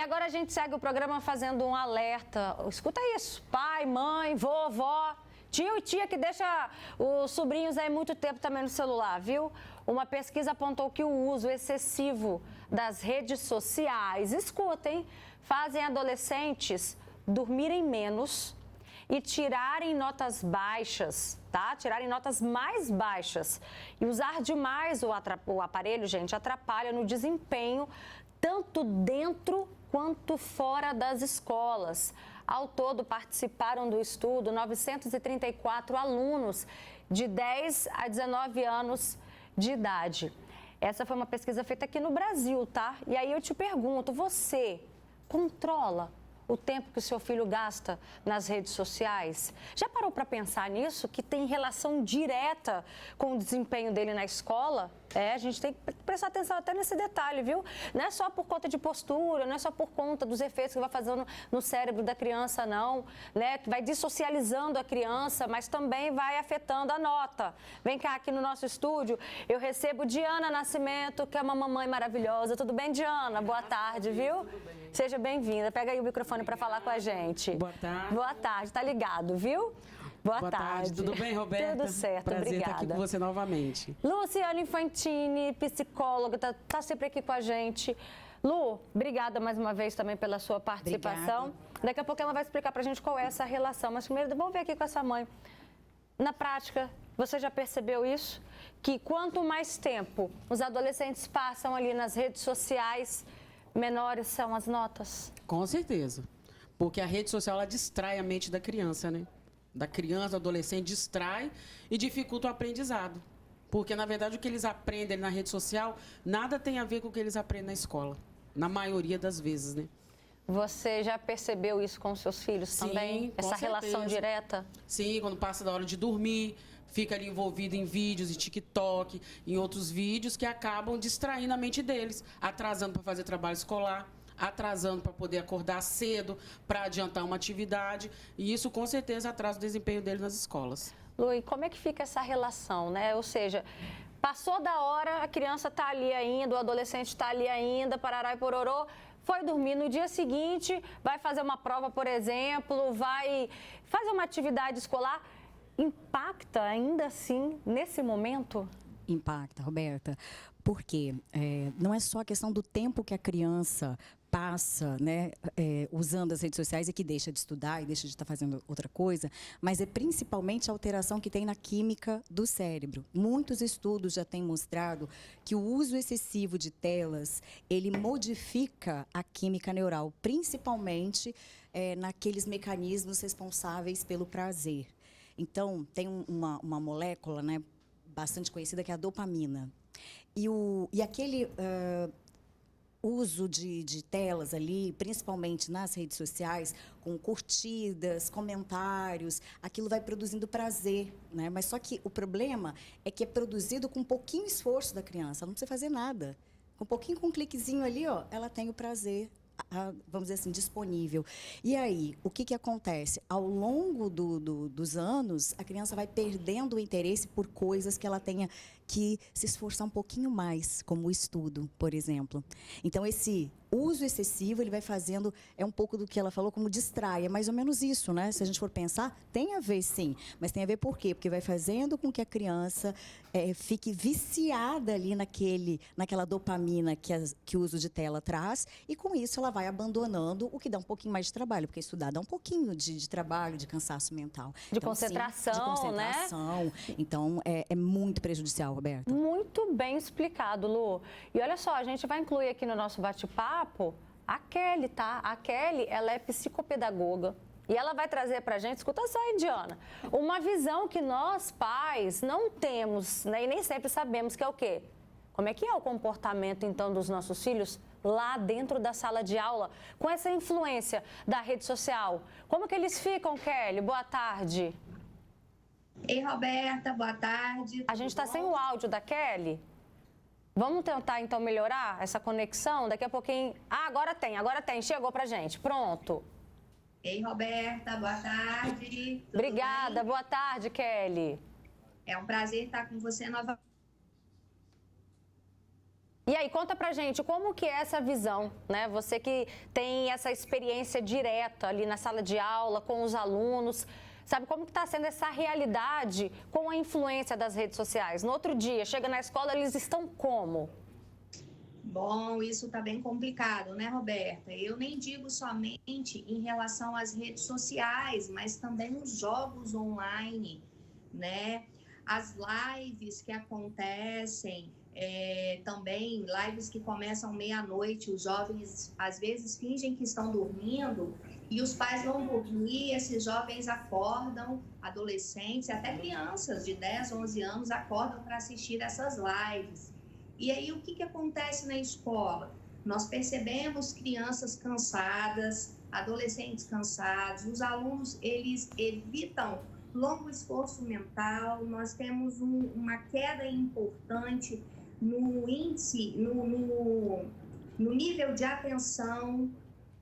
agora a gente segue o programa fazendo um alerta. Escuta isso, pai, mãe, vovó, tio e tia que deixa os sobrinhos aí muito tempo também no celular, viu? Uma pesquisa apontou que o uso excessivo das redes sociais, escutem, fazem adolescentes dormirem menos e tirarem notas baixas, tá? Tirarem notas mais baixas. E usar demais o aparelho, gente, atrapalha no desempenho, tanto dentro quanto fora das escolas. Ao todo, participaram do estudo 934 alunos de 10 a 19 anos de idade. Essa foi uma pesquisa feita aqui no Brasil, tá? E aí eu te pergunto, você controla o tempo que o seu filho gasta nas redes sociais? Já parou para pensar nisso? Que tem relação direta com o desempenho dele na escola? A gente tem que prestar atenção até nesse detalhe, viu? Não é só por conta de postura, não é só por conta dos efeitos que vai fazendo no cérebro da criança, não, né? Vai dessocializando a criança, mas também vai afetando a nota. Vem cá, aqui no nosso estúdio, eu recebo Diana Nascimento, que é uma mamãe maravilhosa. Tudo bem, Diana? Boa tarde, viu? Seja bem-vinda. Pega aí o microfone para falar com a gente. Boa tarde. Boa tarde, tá ligado, viu? Boa tarde. Tudo bem, Roberta? Tudo certo, Prazer obrigada. estar aqui com você novamente. Luciana Infantini, psicóloga, tá sempre aqui com a gente. Lu, obrigada mais uma vez também pela sua participação. Obrigada. Daqui a pouco ela vai explicar pra gente qual é essa relação. Mas primeiro, vamos ver aqui com essa mãe. Na prática, você já percebeu isso? Que quanto mais tempo os adolescentes passam ali nas redes sociais, menores são as notas? Com certeza. Porque a rede social, ela distrai a mente da criança, né? Da criança, do adolescente, distrai e dificulta o aprendizado. Porque, na verdade, o que eles aprendem na rede social, nada tem a ver com o que eles aprendem na escola. Na maioria das vezes, né? Você já percebeu isso com os seus filhos também? Essa relação direta? Sim, quando passa da hora de dormir, fica ali envolvido em vídeos, em TikTok, em outros vídeos que acabam distraindo a mente deles, atrasando para fazer trabalho escolar, atrasando para poder acordar cedo, para adiantar uma atividade. E isso, com certeza, atrasa o desempenho deles nas escolas. Lu, e como é que fica essa relação, né? Ou seja, passou da hora, a criança está ali ainda, o adolescente está ali ainda, parará e pororô, foi dormir. No dia seguinte, vai fazer uma prova, por exemplo, vai fazer uma atividade escolar. Impacta ainda assim, nesse momento? Impacta, Roberta, porque não é só a questão do tempo que a criança passa, né, usando as redes sociais e que deixa de estudar e deixa de estar fazendo outra coisa, mas é principalmente a alteração que tem na química do cérebro. Muitos estudos já têm mostrado que o uso excessivo de telas, ele modifica a química neural, principalmente naqueles mecanismos responsáveis pelo prazer. Então, tem uma molécula, né, bastante conhecida, que é a dopamina. E aquele uso de telas ali, principalmente nas redes sociais, com curtidas, comentários, aquilo vai produzindo prazer, né? Mas só que o problema é que é produzido com um pouquinho esforço da criança, ela não precisa fazer nada. Com um cliquezinho ali, ó, ela tem o prazer, vamos dizer assim, disponível. E aí, o que acontece? Ao longo dos anos, a criança vai perdendo o interesse por coisas que ela tenha que se esforçar um pouquinho mais, como o estudo, por exemplo. Então, esse uso excessivo, ele vai fazendo, é um pouco do que ela falou, como distrai, é mais ou menos isso, né? Se a gente for pensar, tem a ver sim, mas tem a ver por quê? Porque vai fazendo com que a criança fique viciada ali naquela dopamina que o uso de tela traz, e com isso ela vai abandonando, o que dá um pouquinho mais de trabalho, porque estudar dá um pouquinho de trabalho, de cansaço mental. De concentração, sim, de concentração, né? Então, é muito prejudicial, Roberta. Muito bem explicado, Lu. E olha só, a gente vai incluir aqui no nosso bate-papo a Kelly, tá? A Kelly, ela é psicopedagoga. E ela vai trazer pra gente, escuta só, Diana, uma visão que nós, pais, não temos, né? E nem sempre sabemos, que é o quê? Como é que é o comportamento, então, dos nossos filhos lá dentro da sala de aula, com essa influência da rede social? Como que eles ficam, Kelly? Boa tarde. Ei, Roberta, boa tarde. A gente está sem o áudio da Kelly. Vamos tentar, então, melhorar essa conexão? Daqui a pouquinho... agora tem. Chegou pra gente. Pronto. Ei, Roberta, boa tarde. Tudo Obrigada. bem? Boa tarde, Kelly. É um prazer estar com você novamente. E aí, conta pra gente, como que é essa visão, né? Você que tem essa experiência direta ali na sala de aula, com os alunos, sabe como que está sendo essa realidade com a influência das redes sociais? No outro dia, chega na escola, eles estão como? Bom, isso está bem complicado, né, Roberta? Eu nem digo somente em relação às redes sociais, mas também os jogos online, né? As lives que acontecem, também lives que começam meia-noite, os jovens às vezes fingem que estão dormindo e os pais vão dormir, esses jovens acordam, adolescentes, até crianças de 10, 11 anos acordam para assistir essas lives. E aí, o que acontece na escola? Nós percebemos crianças cansadas, adolescentes cansados, os alunos, eles evitam longo esforço mental, nós temos uma queda importante no índice, no nível de atenção,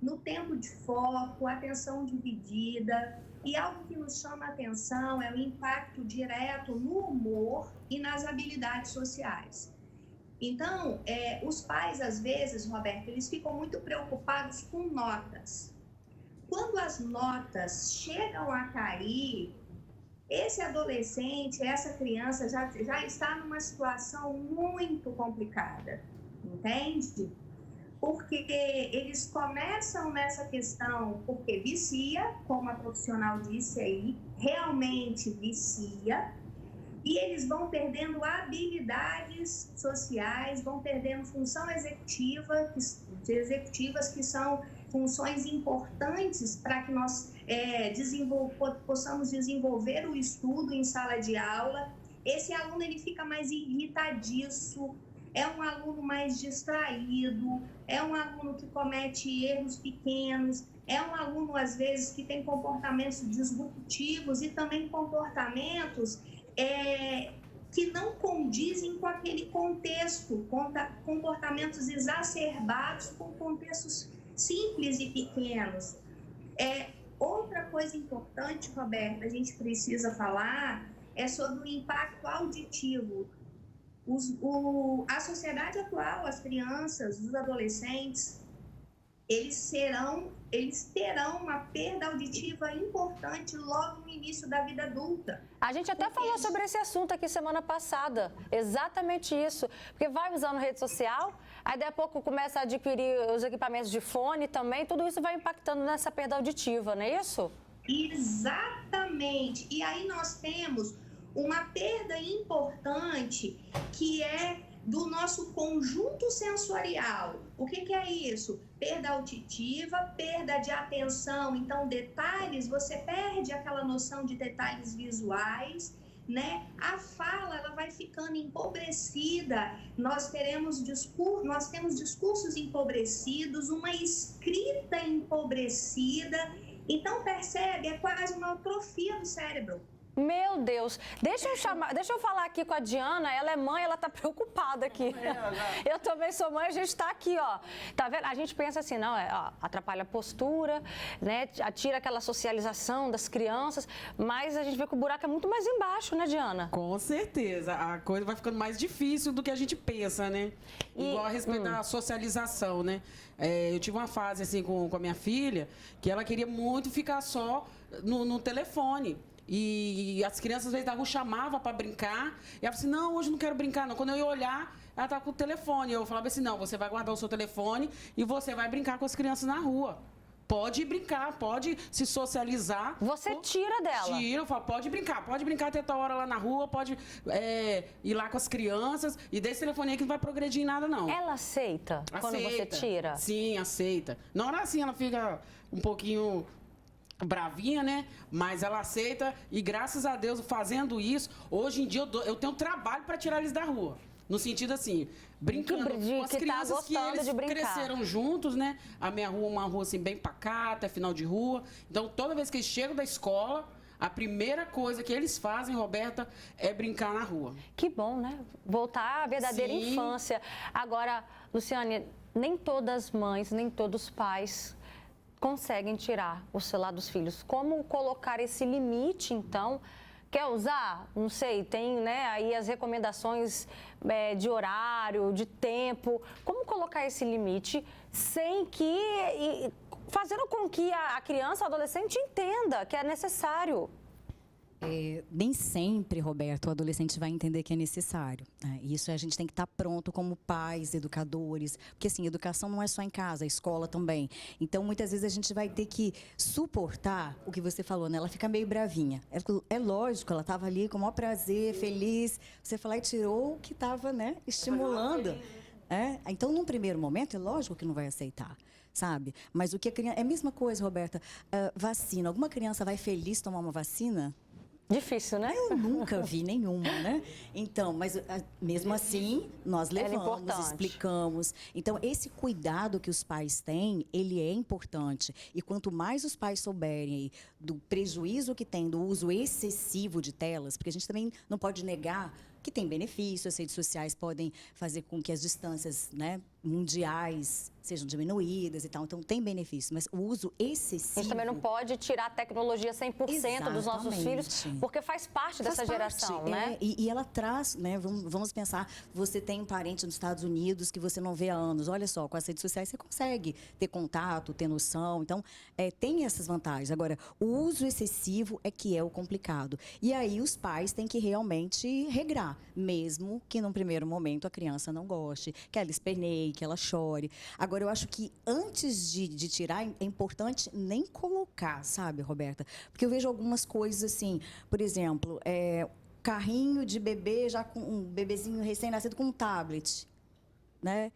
no tempo de foco, atenção dividida. E algo que nos chama a atenção é o impacto direto no humor e nas habilidades sociais. Então, os pais, às vezes, Roberto, eles ficam muito preocupados com notas. Quando as notas chegam a cair, esse adolescente, essa criança já está numa situação muito complicada, entende? Porque eles começam nessa questão, porque vicia, como a profissional disse aí, realmente vicia, e eles vão perdendo habilidades sociais, vão perdendo função executivas que são funções importantes para que nós possamos desenvolver o estudo em sala de aula. Esse aluno ele fica mais irritadiço, é um aluno mais distraído, é um aluno que comete erros pequenos, é um aluno, às vezes, que tem comportamentos disruptivos e também comportamentos que não condizem com aquele contexto, comportamentos exacerbados com contextos simples e pequenos. Outra coisa importante, Roberta, a gente precisa falar é sobre o impacto auditivo. A sociedade atual, as crianças, os adolescentes, eles terão uma perda auditiva importante logo no início da vida adulta. A gente até falou sobre esse assunto aqui semana passada, exatamente isso, porque vai usando rede social, aí daí a pouco começa a adquirir os equipamentos de fone também, tudo isso vai impactando nessa perda auditiva, não é isso? Exatamente, e aí nós temos uma perda importante que é do nosso conjunto sensorial. O que é isso? Perda auditiva, perda de atenção. Então, detalhes, você perde aquela noção de detalhes visuais, né? A fala, ela vai ficando empobrecida. Nós temos discursos empobrecidos, uma escrita empobrecida. Então, percebe? É quase uma atrofia do cérebro. Meu Deus, deixa eu falar aqui com a Diana, ela é mãe, ela tá preocupada aqui. Eu também sou mãe, a gente tá aqui, ó. Tá vendo? A gente pensa assim, não, atrapalha a postura, né? Tira aquela socialização das crianças, mas a gente vê que o buraco é muito mais embaixo, né, Diana? Com certeza, a coisa vai ficando mais difícil do que a gente pensa, né? Igual a respeito da socialização, né? Eu tive uma fase assim com a minha filha, que ela queria muito ficar só no telefone. E as crianças, às vezes, da rua chamavam para brincar. E ela falou assim, não, hoje não quero brincar, não. Quando eu ia olhar, ela estava com o telefone. Eu falava assim, não, você vai guardar o seu telefone e você vai brincar com as crianças na rua. Pode brincar, pode se socializar. Você tira dela. Tira, eu falo, pode brincar até tal hora lá na rua, pode ir lá com as crianças. E desse telefone aí que não vai progredir em nada, não. Ela aceita quando você tira? Sim, aceita. Na hora assim, ela fica um pouquinho bravinha, né? Mas ela aceita e, graças a Deus, fazendo isso, hoje em dia eu tenho trabalho para tirar eles da rua. No sentido assim, brincando com as crianças que eles cresceram juntos, né? A minha rua é uma rua assim bem pacata, é final de rua. Então, toda vez que eles chegam da escola, a primeira coisa que eles fazem, Roberta, é brincar na rua. Que bom, né? Voltar à verdadeira infância. Agora, Luciane, nem todas as mães, nem todos os pais conseguem tirar o celular dos filhos. Como colocar esse limite, então, Quer usar? Não sei, tem, né, aí as recomendações de horário, de tempo. Como colocar esse limite sem que... fazendo com que a criança, o adolescente entenda que é necessário. Nem sempre, Roberto, o adolescente vai entender que é necessário. Né? Isso a gente tem que estar pronto como pais, educadores, porque assim, educação não é só em casa, a escola também. Então, muitas vezes a gente vai ter que suportar o que você falou, né? Ela fica meio bravinha. É lógico, ela estava ali com o maior prazer, feliz. Você falou e tirou o que estava, né, estimulando. Então, num primeiro momento, é lógico que não vai aceitar. Sabe? Mas o que a criança... É a mesma coisa, Roberta. Vacina. Alguma criança vai feliz tomar uma vacina? Difícil, né? Eu nunca vi nenhuma, né? Então, mas mesmo assim, nós levamos, explicamos. Então, esse cuidado que os pais têm, ele é importante. E quanto mais os pais souberem aí do prejuízo que tem do uso excessivo de telas, porque a gente também não pode negar que tem benefício, as redes sociais podem fazer com que as distâncias, né, mundiais sejam diminuídas e tal. Então, tem benefício, mas o uso excessivo... A gente também não pode tirar a tecnologia 100% dos nossos filhos, porque faz parte dessa geração, né? E ela traz, né, vamos pensar, você tem um parente nos Estados Unidos que você não vê há anos. Olha só, com as redes sociais você consegue ter contato, ter noção. Então, tem essas vantagens. Agora, o uso excessivo é que é o complicado. E aí, os pais têm que realmente regrar, mesmo que num primeiro momento a criança não goste, que ela esperneie, que ela chore. Agora, eu acho que antes de tirar, é importante nem colocar, sabe, Roberta? Porque eu vejo algumas coisas assim, por exemplo, carrinho de bebê, já com um bebezinho recém-nascido com um tablet, né?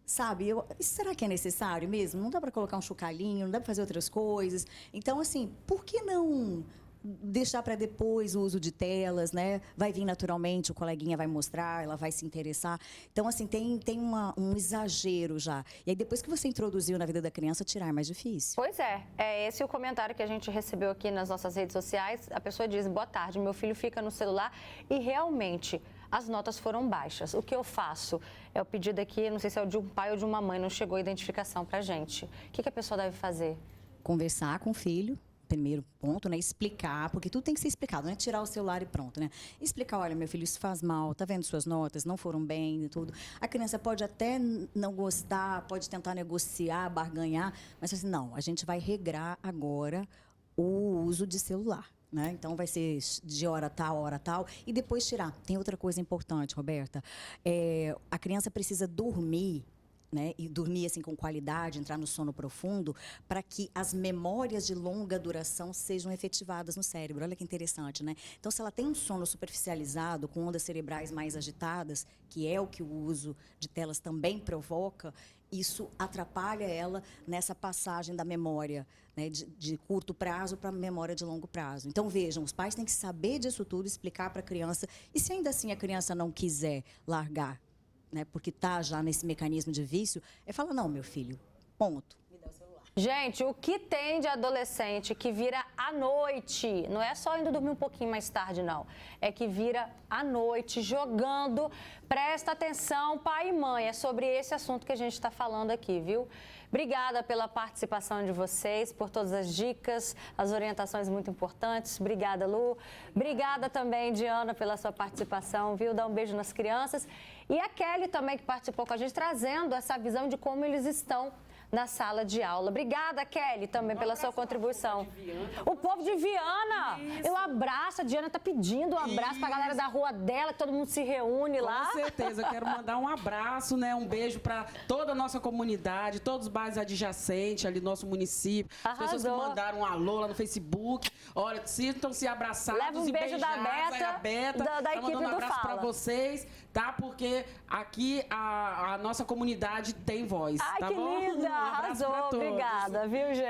Sabe, será que é necessário mesmo? Não dá para colocar um chocalhinho, não dá para fazer outras coisas. Então, assim, por que não deixar para depois o uso de telas, né? Vai vir naturalmente, o coleguinha vai mostrar, ela vai se interessar. Então, assim, tem um exagero já. E aí, depois que você introduziu na vida da criança, tirar é mais difícil. Pois é esse o comentário que a gente recebeu aqui nas nossas redes sociais. A pessoa diz, boa tarde, meu filho fica no celular e realmente as notas foram baixas. O que eu faço? É o pedido aqui, não sei se é de um pai ou de uma mãe, não chegou a identificação pra gente. O que a pessoa deve fazer? Conversar com o filho. Primeiro ponto, né? Explicar, porque tudo tem que ser explicado, não é tirar o celular e pronto, né? Explicar, olha, meu filho, isso faz mal, tá vendo suas notas, não foram bem e tudo. A criança pode até não gostar, pode tentar negociar, barganhar, mas assim, não, a gente vai regrar agora o uso de celular. Né? Então, vai ser de hora tal, e depois tirar. Tem outra coisa importante, Roberta. A criança precisa dormir, né, e dormir assim com qualidade, entrar no sono profundo, para que as memórias de longa duração sejam efetivadas no cérebro. Olha que interessante, né? Então, se ela tem um sono superficializado, com ondas cerebrais mais agitadas, que é o que o uso de telas também provoca, isso atrapalha ela nessa passagem da memória, né, de curto prazo para a memória de longo prazo. Então, vejam, os pais têm que saber disso tudo, explicar para a criança, e se ainda assim a criança não quiser largar, né, porque está já nesse mecanismo de vício, fala, não, meu filho, ponto. Me dá o celular. Gente, o que tem de adolescente que vira à noite, não é só indo dormir um pouquinho mais tarde, não. É que vira à noite, jogando. Presta atenção, pai e mãe, é sobre esse assunto que a gente está falando aqui, viu? Obrigada pela participação de vocês, por todas as dicas, as orientações muito importantes. Obrigada, Lu. Obrigada também, Diana, pela sua participação, viu? Dá um beijo nas crianças. E a Kelly também, que participou com a gente, trazendo essa visão de como eles estão na sala de aula. Obrigada, Kelly, também pela sua contribuição. O povo de Viana, eu abraço, a Diana tá pedindo um abraço pra galera da rua dela, que todo mundo se reúne lá. Com certeza, eu quero mandar um abraço, né, um beijo para toda a nossa comunidade, todos os bairros adjacentes ali, nosso município. Arrasou. As pessoas que mandaram um alô lá no Facebook. Olha, sintam-se abraçados. Leva um beijo da Beta, da equipe do um abraço Fala. para vocês, tá? Porque aqui a nossa comunidade tem voz, Ai, tá que bom? linda! Um abraço pra Arrasou, todos. obrigada, viu, gente?